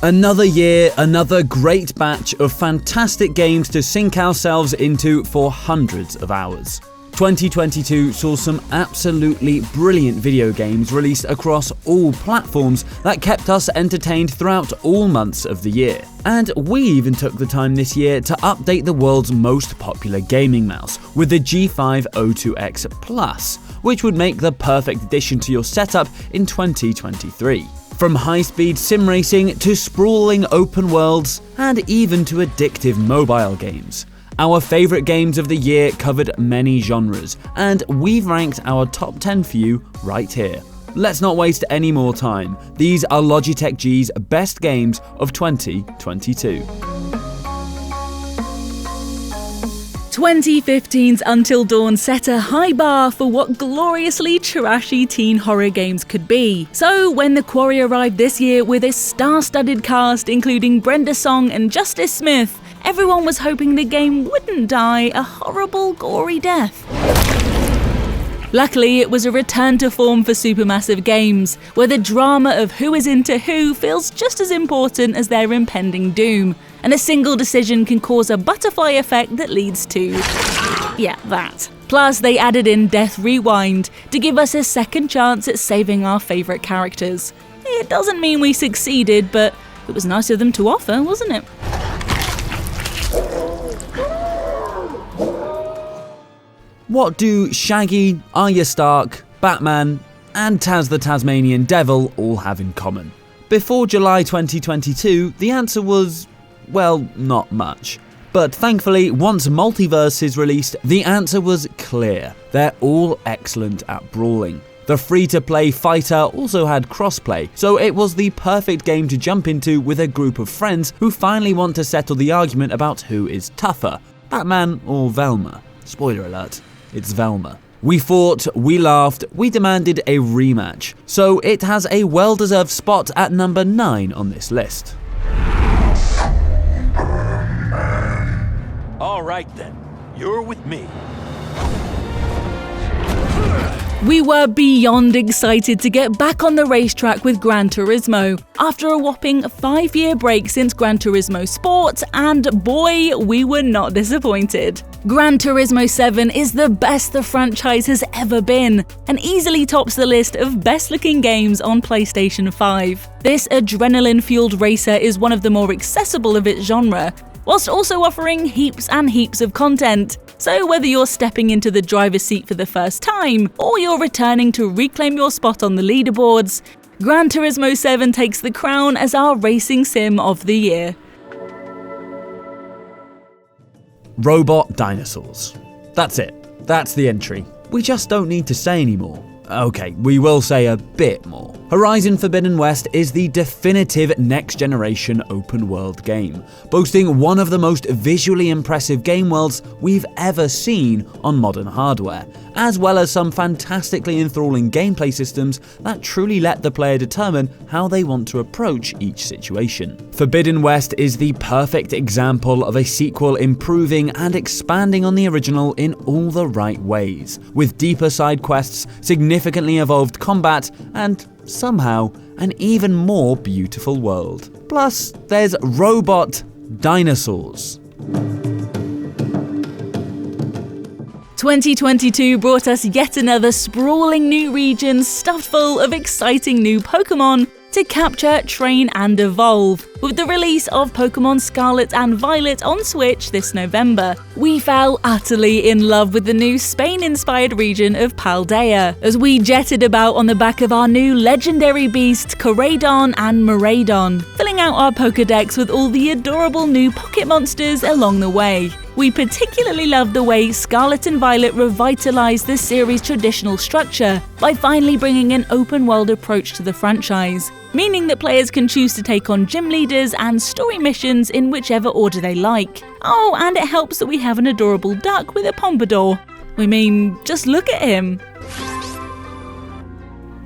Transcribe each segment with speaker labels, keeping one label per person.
Speaker 1: Another year, another great batch of fantastic games to sink ourselves into for hundreds of hours. 2022 saw some absolutely brilliant video games released across all platforms that kept us entertained throughout all months of the year. And we even took the time this year to update the world's most popular gaming mouse with the G5 O2X Plus, which would make the perfect addition to your setup in 2023. From high-speed sim racing to sprawling open worlds and even to addictive mobile games. Our favourite games of the year covered many genres, and we've ranked our top 10 for you right here. Let's not waste any more time. These are Logitech G's best games of 2022.
Speaker 2: 2015's Until Dawn set a high bar for what gloriously trashy teen horror games could be. So when The Quarry arrived this year with a star-studded cast including Brenda Song and Justice Smith, everyone was hoping the game wouldn't die a horrible, gory death. Luckily, it was a return to form for Supermassive Games, where the drama of who is into who feels just as important as their impending doom, and a single decision can cause a butterfly effect that leads to that. Plus, they added in Death Rewind to give us a second chance at saving our favourite characters. It doesn't mean we succeeded, but it was nice of them to offer, wasn't it?
Speaker 1: What do Shaggy, Arya Stark, Batman, and Taz the Tasmanian Devil all have in common? Before July 2022, the answer was, well, not much. But thankfully, once Multiverse is released, the answer was clear. They're all excellent at brawling. The free-to-play fighter also had crossplay, so it was the perfect game to jump into with a group of friends who finally want to settle the argument about who is tougher, Batman or Velma. Spoiler alert, it's Velma. We fought, we laughed, we demanded a rematch, so it has a well-deserved spot at number 9 on this list.
Speaker 3: All right then, you're with me.
Speaker 2: We were beyond excited to get back on the racetrack with Gran Turismo, after a whopping 5-year break since Gran Turismo Sport, and boy, we were not disappointed. Gran Turismo 7 is the best the franchise has ever been, and easily tops the list of best-looking games on PlayStation 5. This adrenaline-fueled racer is one of the more accessible of its genre, whilst also offering heaps and heaps of content. So whether you're stepping into the driver's seat for the first time, or you're returning to reclaim your spot on the leaderboards, Gran Turismo 7 takes the crown as our racing sim of the year.
Speaker 1: Robot dinosaurs. That's it. That's the entry. We just don't need to say any more. Okay, we will say a bit more. Horizon Forbidden West is the definitive next-generation open-world game, boasting one of the most visually impressive game worlds we've ever seen on modern hardware, as well as some fantastically enthralling gameplay systems that truly let the player determine how they want to approach each situation. Forbidden West is the perfect example of a sequel improving and expanding on the original in all the right ways, with deeper side quests, significantly evolved combat, and somehow an even more beautiful world. Plus, there's robot dinosaurs.
Speaker 2: 2022 brought us yet another sprawling new region stuffed full of exciting new Pokemon to capture, train and evolve. With the release of Pokemon Scarlet and Violet on Switch this November, we fell utterly in love with the new Spain-inspired region of Paldea, as we jetted about on the back of our new legendary beasts Coraidon and Miraidon, filling out our Pokédex with all the adorable new pocket monsters along the way. We particularly loved the way Scarlet and Violet revitalized the series' traditional structure by finally bringing an open-world approach to the franchise, meaning that players can choose to take on gym leaders and story missions in whichever order they like. Oh, and it helps that we have an adorable duck with a pompadour. I mean, just look at him.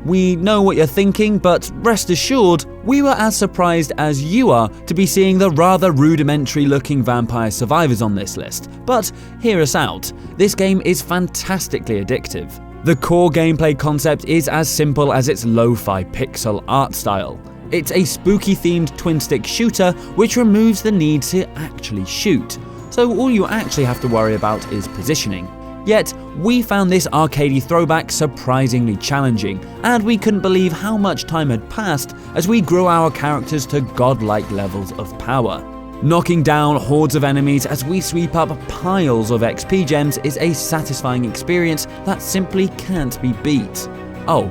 Speaker 1: We know what you're thinking, but rest assured, we were as surprised as you are to be seeing the rather rudimentary-looking Vampire Survivors on this list. But hear us out. This game is fantastically addictive. The core gameplay concept is as simple as its lo-fi pixel art style. It's a spooky-themed twin-stick shooter which removes the need to actually shoot, so all you actually have to worry about is positioning. Yet, we found this arcadey throwback surprisingly challenging, and we couldn't believe how much time had passed as we grew our characters to godlike levels of power. Knocking down hordes of enemies as we sweep up piles of XP gems is a satisfying experience that simply can't be beat. Oh,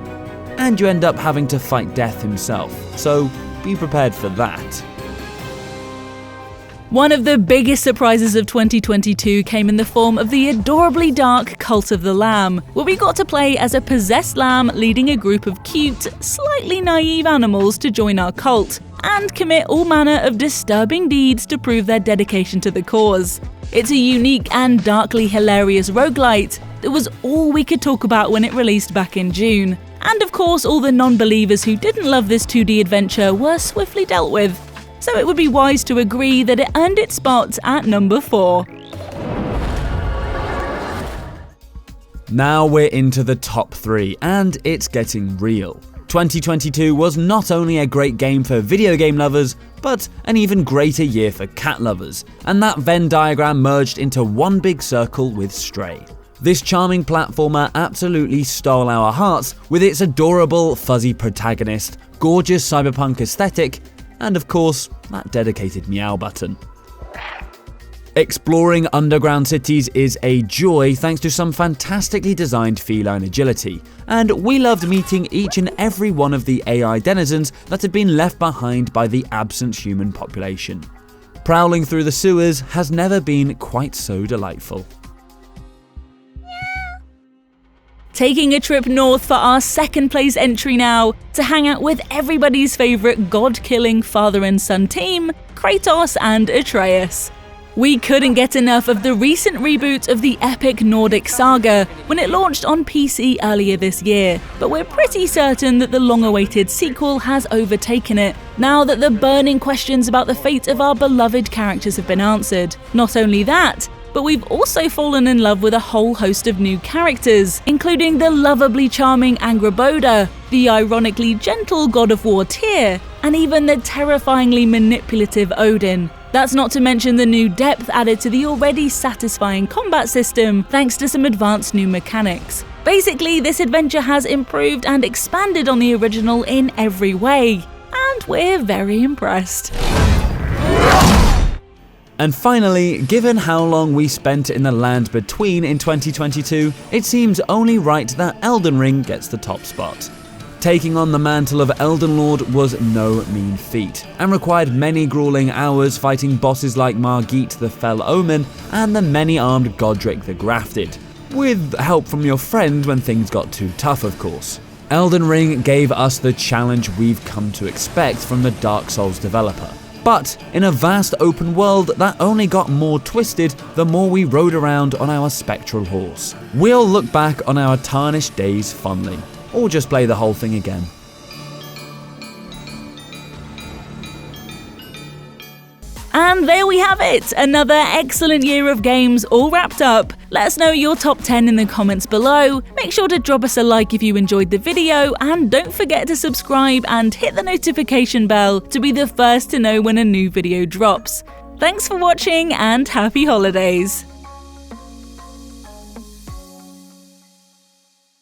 Speaker 1: and you end up having to fight death himself, so be prepared for that.
Speaker 2: One of the biggest surprises of 2022 came in the form of the adorably dark Cult of the Lamb, where we got to play as a possessed lamb leading a group of cute, slightly naive animals to join our cult, and commit all manner of disturbing deeds to prove their dedication to the cause. It's a unique and darkly hilarious roguelite that was all we could talk about when it released back in June. And of course, all the non-believers who didn't love this 2D adventure were swiftly dealt with. So it would be wise to agree that it earned its spot at number 4.
Speaker 1: Now we're into the top 3, and it's getting real. 2022 was not only a great game for video game lovers, but an even greater year for cat lovers, and that Venn diagram merged into one big circle with Stray. This charming platformer absolutely stole our hearts with its adorable, fuzzy protagonist, gorgeous cyberpunk aesthetic, and of course, that dedicated meow button. Exploring underground cities is a joy thanks to some fantastically designed feline agility, and we loved meeting each and every one of the AI denizens that had been left behind by the absent human population. Prowling through the sewers has never been quite so delightful.
Speaker 2: Taking a trip north for our second place entry now, to hang out with everybody's favourite god-killing father and son team, Kratos and Atreus. We couldn't get enough of the recent reboot of the epic Nordic saga when it launched on PC earlier this year, but we're pretty certain that the long-awaited sequel has overtaken it, now that the burning questions about the fate of our beloved characters have been answered. Not only that, but we've also fallen in love with a whole host of new characters, including the lovably charming Angrboda, the ironically gentle god of war Tyr, and even the terrifyingly manipulative Odin. That's not to mention the new depth added to the already satisfying combat system thanks to some advanced new mechanics. Basically, this adventure has improved and expanded on the original in every way, and we're very impressed.
Speaker 1: And finally, given how long we spent in the land between in 2022, it seems only right that Elden Ring gets the top spot. Taking on the mantle of Elden Lord was no mean feat, and required many grueling hours fighting bosses like Margit the Fell Omen and the many-armed Godric the Grafted, with help from your friend when things got too tough, of course. Elden Ring gave us the challenge we've come to expect from the Dark Souls developer, but in a vast open world that only got more twisted the more we rode around on our spectral horse. We'll look back on our tarnished days fondly, or just play the whole thing again.
Speaker 2: And there we have it, another excellent year of games all wrapped up. Let us know your top 10 in the comments below. Make sure to drop us a like if you enjoyed the video, and don't forget to subscribe and hit the notification bell to be the first to know when a new video drops. Thanks for watching and happy holidays!